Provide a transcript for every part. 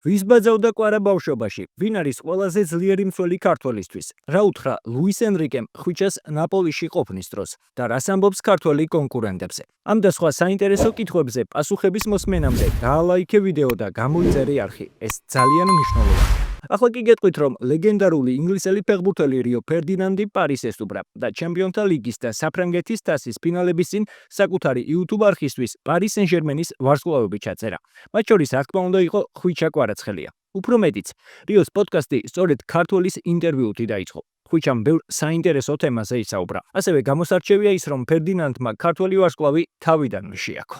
ვის ბაძავდა კვარა ბავშვობაში? ვინ არის ყველაზე ძლიერი მცველი ქართველისთვის? რა უთხრა ლუის ენრიკემ ხვიჩას ნაპოლიში ყოფნის დროს და რას ამბობს ქართველი კონკურენტებზე? ამ და სხვა საინტერესო კითხვებზე პასუხების მოსმენამდე დაალაიქე ვიდეო და გამოიწერე არხი. ეს ძალიან მნიშვნელოვანია. ახლა კი გეტყვით, რომ ლეგენდარული ინგლისელი ფეხბურთელი რიო ფერდინანდი პარიზს ესტუმრა და ჩემპიონთა ლიგის და საფრანგეთის თასის ფინალების წინ საკუთარი YouTube არხისთვის პარის სენ-ჟერმენის ვარსკვლავები ჩაწერა. მათ შორის, რა თქმა უნდა, იყო ხვიჩა კვარაცხელია. უფრო მეტიც, რიოს პოდკასტი სწორედ ქართველის ინტერვიუთი დაიწყო. ხვიჩამ ბევრ საინტერესო თემაზე ისაუბრა. ასევე გამოსარჩევია ის, რომ ფერდინანდმა ქართველი ვარსკვლავი თავიდანვე შეაქო.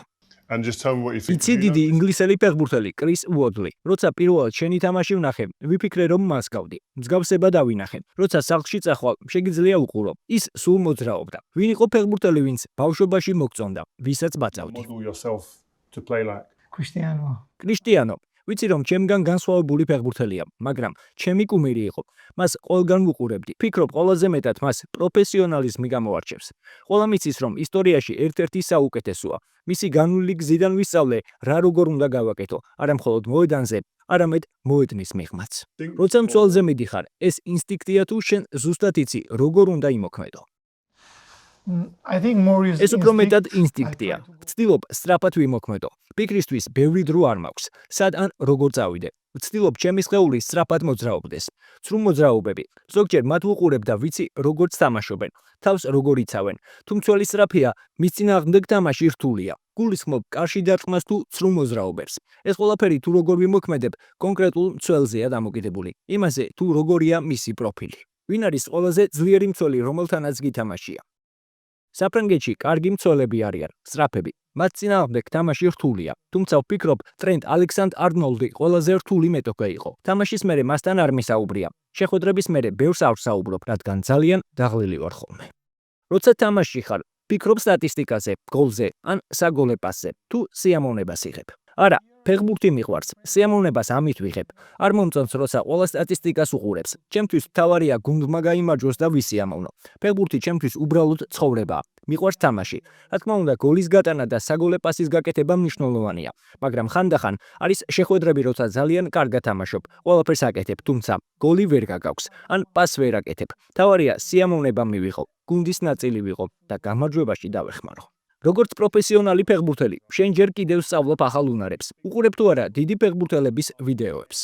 And just tell me what you think. იცი დიდი ინგლისელი ფეხბურთელი კრის უოდლი. როცა პირველად შენი თამაში ვნახე, ვიფიქრე რომ მასგავდი. მსგავსება დავინახე. როცა სახლში წახვალ, შეგიძლია უყურო. ის სულ მოძრაობდა. ვინ იყო ფეხბურთელი, ვინც ბავშვობაში მოგწონდა, ვისაც ბაწავდი? Model yourself to play like. კრისტიანო. ვიცი რომ ჩემგან განსხვავებული ფეხბურთელია, მაგრამ ჩემი კუმირი იყო. მას ყველგან ვუყურებდი. ფიქრობ, ყველაზე მეტად მას პროფესიონალიზმი გამოარჩევს. ყველა მიცის რომ ისტორიაში ერთ-ერთი საუკეთესოა. მისი განვლილი გზიდან ვისწავლე, რა როგორ უნდა გავაკეთო, არა მხოლოდ მოედანზე, არამედ მოედნის მიღმაც. როცა მცველზე მიდიხარ, ეს ინსტინქტია თუ შენ ზუსტად იცი, როგორ უნდა იმოქმედო? ეს უფრო მეტად ინსტინქტია. ვცდილობ სწრაფად ვიმოქმედო. ფიქრისთვის ბევრი დრო არ მაქვს. სად ან როგორ წავიდე. ვცდილობ ჩემი სხეული სწრაფად მოძრაობდეს. ცრუ მოძრაობები. ზოგჯერ მათ ვუყურებ და ვიცი როგორ თამაშობენ. თავს როგორ იცავენ. თუ მცველი სწრაფია, მის წინააღმდეგ თამაში რთულია. გულისხმობ კარში დარტყმას თუ ცრუ მოძრაობებს. ეს ყველაფერი თუ როგორ ვიმოქმედებ, კონკრეტულ მცველზეა დამოკიდებული. იმაზე თუ როგორია მისი პროფილი. ვინ არის ყველაზე ძლიერი მცველი, რომელთანაც გითამაშია? საფრანგეთში კარგი მცველები არიან, სწრაფები. მათ წინააღმდეგ თამაში რთულია. თუმცა ვფიქრობ, ტრენტ ალექსანდრ-არნოლდი ყველაზე რთული მეტოქე იყო. თამაშის მერე მასთან არ მისაუბრია. შეხვედრების მერე ბევრს არ ვსაუბრობ, რადგან ძალიან დაღლილი ვარ ხოლმე. როცა თამაშში ხარ, ვფიქრობ სტატისტიკაზე, გოლზე ან საგოლე პასზე, თუ სიამოვნებას იღებ. არა, ფეხბურთი მიყვარს. სიამოვნებას ამით ვიღებ. არ მომწონს, როცა ყველა სტატისტიკას უყურებს. ჩემთვის მთავარია გუნდმა გაიმარჯვოს და ვისიამოვნო. ფეხბურთი ჩემთვის უბრალოდ ცხოვრებაა. მიყვარს თამაში. რა თქმა უნდა, გოლის გატანა და საგოლე პასის გაკეთება მნიშვნელოვანია, მაგრამ ხანდახან არის შეხვედრები, როცა ძალიან კარგად თამაშობ. ყველაფერს აკეთებ, თუმცა გოლი ვერ გაგაქვს, ან პასს ვერ აკეთებ. მთავარია სიამოვნება მივიღო, გუნდის ნაწილი ვიყო და გამარჯვებაში დავეხმარო. როგორც პროფესიონალი ფეხბურთელი, შენ ჯერ კიდევ სწავლობ ახალ უნარებს. უყურებ თუ არა დიდი ფეხბურთელების ვიდეოებს?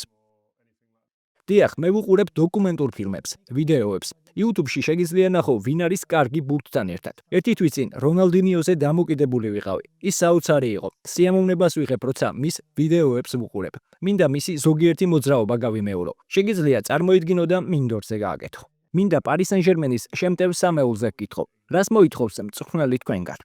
დიახ, მე ვუყურებ დოკუმენტურ ფილმებს, ვიდეოებს. YouTube-ში შეგიძლია ნახო, ვინ არის კარგი ბურთთან ერთად. ერთი თვის წინ რონალდინიოზე დამოკიდებული ვიყავი. ის საოცარი იყო. სიამოვნებას ვიღებ, როცა მის ვიდეოებს ვუყურებ. მინდა მისი ზოგიერთი მოძრაობა გავიმეორო. შეგიძლია წარმოიდგინო და მინდორზე გააკეთო. მინდა პარის სენ-ჟერმენის შემტევ სამეულზე გკითხო. რას მოითხოვს მწვრთნელი თქვენგან?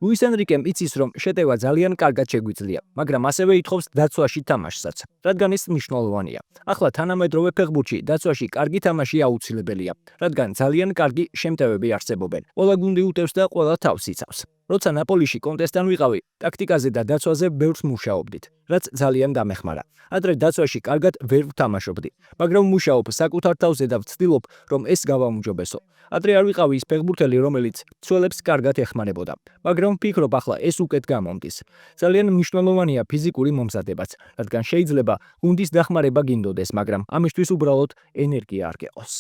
ლუის ენრიკემ იცის, რომ შეტევა ძალიან კარგად შეგვიძლია, მაგრამ ასევე ითხოვს დაცვაში თამაშსაც, რადგან ეს მნიშვნელოვანია. ახლა თანამედროვე ფეხბურთში დაცვაში კარგი თამაში აუცილებელია, რადგან ძალიან კარგი შემტევები არსებობენ. ყველა გუნდი უტევს და ყველა თავს იცავს. როცა ნაპოლიში კონტესტთან ვიყავი, ტაქტიკაზე და დაცვაზე ბევრს მუშაობდით, რაც ძალიან დამეხმარა. ადრე დაცვაში კარგად ვერ ვთამაშობდი, მაგრამ ვმუშაობ საკუთარ თავზე და ვცდილობ, რომ ეს გავაუმჯობესო. ადრე არ ვიყავი ის ფეხბურთელი, რომელიც მცველებს კარგად ეხმარებოდა, მაგრამ ვფიქრობ, ახლა ეს უკეთ გამომდის. ძალიან მნიშვნელოვანია ფიზიკური მომზადებაც, რადგან შეიძლება გუნდის დახმარება გინდოდეს, მაგრამ ამისთვის უბრალოდ ენერგია არ გეყოს.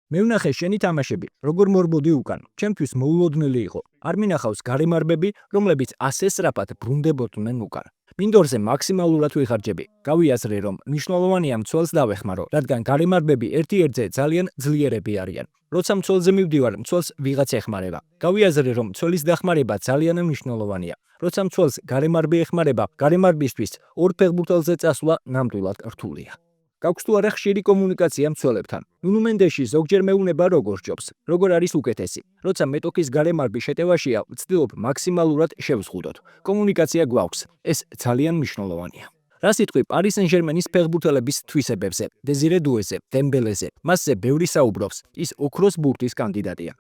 მე ვნახე შენი თამაშები, როგორ მორბოდი უკან. ჩემთვის მოულოდნელი იყო. არ მინახავს გარემარბები, რომლებიც ასე სწრაფად ბრუნდებოდნენ უკან. მინდორზე მაქსიმალურად ვიხარჯები. გავიაზრე, რომ მნიშვნელოვანია მცველს დავეხმარო, რადგან გარემარბები ერთ-ერთზე ძალიან ძლიერები არიან. როცა მცველზე მივდივარ, მცველს ვიღაც ეხმარება. გავიაზრე, რომ მცველის დახმარება ძალიან მნიშვნელოვანია. როცა მცველს გარემარბი ეხმარება, გარემარბისთვის ორ ფეხბურთელზე წასვლა ნამდვილად რთულია. გაქვს თუ არა ხშირი კომუნიკაცია მცველებთან? ნუნუ მენდეში ზოგჯერ მეუბნება როგორ ჯობს, როგორ არის უკეთესი. როცა მეტოქის გარემარბი შეტევაშია, ვცდილობ მაქსიმალურად შევზღუდოთ. კომუნიკაცია გვაქვს. ეს ძალიან მნიშვნელოვანია. რა სიტყვი პარის სენ-ჟერმენის ფეხბურთელების თვისებებზე, დეზირე დუეზე, დემბელეზე, მასზე ბევრი საუბრობს. ის ოქროს ბურთის კანდიდატია.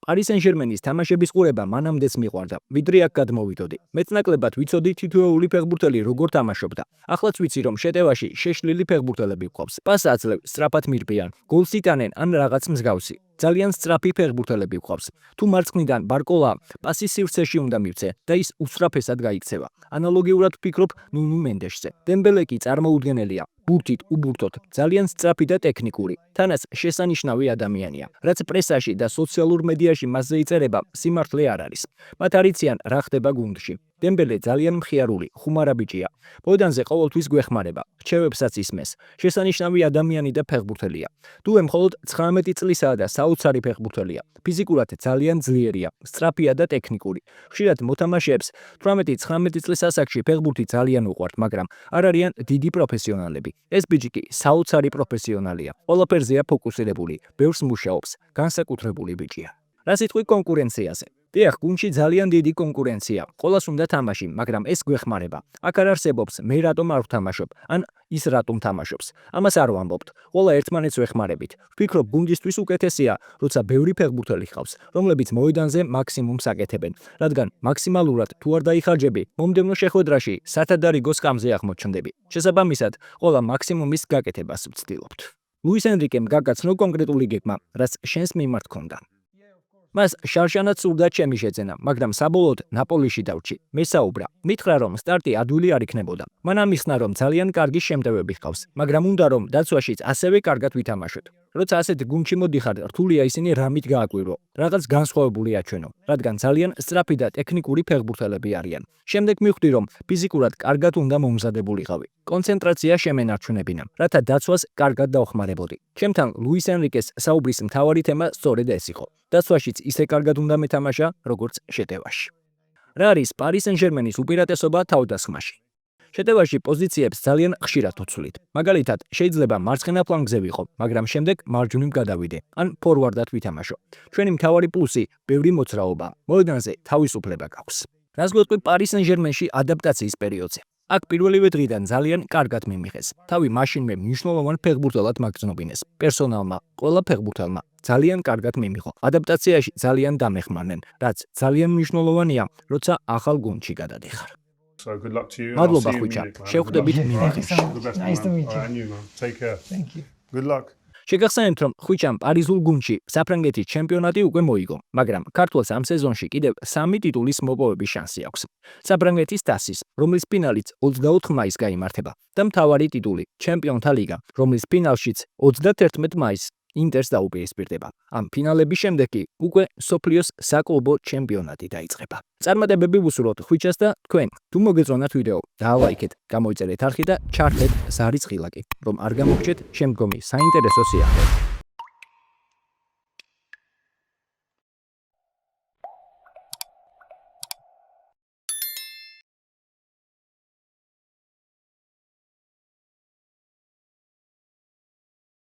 პარი სენ-ჟერმენის თამაშების ყურება მანამდეც მიყვარდა, ვიდრე აქ გადმოვიდოდი. მეცნაკლებად ვიცოდი თითოეული ფეხბურთელი როგორ თამაშობდა. ახლაც ვიცი, რომ შეტევაში შეშლილი ფეხბურთელები გვყავს. პასს აძლევ, სწრაფად მირბიან, გოლს იტანენ ან რაღაც მსგავსი. ძალიან სწრაფი ფეხბურთელები გვყავს. თუ მარცხნიდან ბარკოლა პასი სივრცეში უნდა მივცე და ის უსწრაფესად გაიქცევა. ანალოგიურად ვფიქრობ ნუნუ მენდეშზე. დემბელე კი წარმოუდგენელია. ბურთით, უბურთოთ, ძალიან სწრაფი და ტექნიკური. თანაც შესანიშნავი ადამიანია. რაც პრესაში და სოციალურ მედიაში მასზე იწერება, სიმართლე არ არის. მათ არ იციან რა ხდება გუნდში. დემბელე ძალიან მხიარული, ხუმარა ბიჭია. ბოდანზე ყოველთვის გვეხმარება, რჩევებსაც ისმეს. შესანიშნავი ადამიანი და ფეხბურთელია. დუე მხოლოდ 19 წლისაა და საოცარი ფეხბურთელია. ფიზიკურად ძალიან ძლიერია, სწრაფია და ტექნიკური. ხშირად მოთამაშეებს 18-19 წლის ასაკში ფეხბურთი ძალიან უყვართ, მაგრამ არ არიან დიდი პროფესიონალები. ეს ბიჭი კი საოცარი პროფესიონალია. ყველაფერზეა ფოკუსირებული, ბევრს მუშაობს, განსაკუთრებული ბიჭია. რა სიტყვი კონკურენციაზე? დიახ, გუნდში ძალიან დიდი კონკურენცია. ყველას უნდა თამაში, მაგრამ ეს გვეხმარება. აქ არ არსებობს მე რატომ არ ვთამაშობ, ან ის რატომ თამაშობს. ამას არ ვამბობთ. ყველა ერთმანეთს ვეხმარებით. ვფიქრობ, გუნდისთვის უკეთესია, როცა ბევრი ფეხბურთელი ჰყავს, რომლებიც მოედანზე მაქსიმუმს აკეთებენ, რადგან მაქსიმალურად თუ არ დაიხარჯები, მომდევნო შეხვედრაში სათადარიგო სკამზე აღმოჩნდები. შესაბამისად, ყველა მაქსიმუმის გაკეთებას ვცდილობთ. ლუის ენრიკემ გაგაცნო კონკრეტული გეგმა, რაც შენს მიმართ ჰქონდა. მას შარშანად სურდა ჩემი შეძენა, მაგრამ საბოლოოდ ნაპოლიში დავრჩი. მესაუბრა, მითხრა, რომ სტარტი ადვილი არ იქნებოდა. მან ამიხსნა, რომ ძალიან კარგი შემტევები ჰყავს, მაგრამ უნდა რომ დაცვაშიც ასევე კარგად ვითამაშოთ. როცა ასეთ გუნდში მოდიხარ, რთულია ისინი რამით გააკვირო. რაღაც განსხვავებული აჩვენო, რადგან ძალიან სწრაფი და ტექნიკური ფეხბურთელები არიან. შემდეგ მივხვდი, რომ ფიზიკურად კარგად უნდა მომზადებულიყავი. კონცენტრაცია შემენარჩუნებინა, რათა დაცვას კარგად დავხმარებოდი. ჩემთან ლუის ენრიკეს საუბრის მთავარი თემა სწორედ ეს იყო. დაცვაშიც ისე კარგად უნდა მეთამაშა, როგორც შეტევაში. რა არის პარი სენ-ჟერმენის უპირატესობა თავდასხმაში? შეტევაში პოზიციებს ძალიან ხშირად ვცვლით. მაგალითად, შეიძლება მარცხენა ფლანგზე ვიყო, მაგრამ შემდეგ მარჯვნივ გადავიდე, ან ფორვარდად ვითამაშო. ჩვენი მთავარი პლუსი ბევრი მოძრაობა. მოედანზე თავისუფლება გაქვს. რას გვეტყვი პარი სენ-ჟერმენში ადაპტაციის პერიოდზე? აქ პირველივე დღიდან ძალიან კარგად მიმიღეს. თავი მაშინვე მნიშვნელოვან ფეხბურთელად მაგრძნობინეს. პერსონალმა, ყველა ფეხბურთელმა ძალიან კარგად მიმიღო. ადაპტაციაში ძალიან დამეხმარნენ, რაც ძალიან მნიშვნელოვანია, როცა ახალ გუნდში გადადიხარ. So good luck to you. მადლობა ხვიჩა, შევხვდებით მინახევში. All the best, Nice to man. meet you. All right, and you, man. Take care. Thank you. Good luck. შეგახსენებთ, რომ ხვიჩამ პარიზულ გუნდში საფრანგეთის ჩემპიონატი უკვე მოიგო, მაგრამ ქართველს ამ სეზონში კიდევ 3 ტიტულის მოპოვების შანსი აქვს. საფრანგეთის თასის, რომლის ფინალიც 24 მაისს გაიმართება და მთავარი ტიტული, ჩემპიონთა ლიგა, რომლის ფინალშიც 31 მაისს ინტერს დაუპირისპირდება. ამ ფინალების შემდეგ კი უკვე სოფლიოს საკლუბო ჩემპიონატი დაიწყება. წარმატებები ვუსურვოთ ხვიჩას და თქვენ. თუ მოგეწონათ ვიდეო, დაალაიქეთ, გამოიწერეთ არხი და ჩართეთ ზარის ღილაკი, რომ არ გამოგჩეთ შემდგომი საინტერესო სიახლე.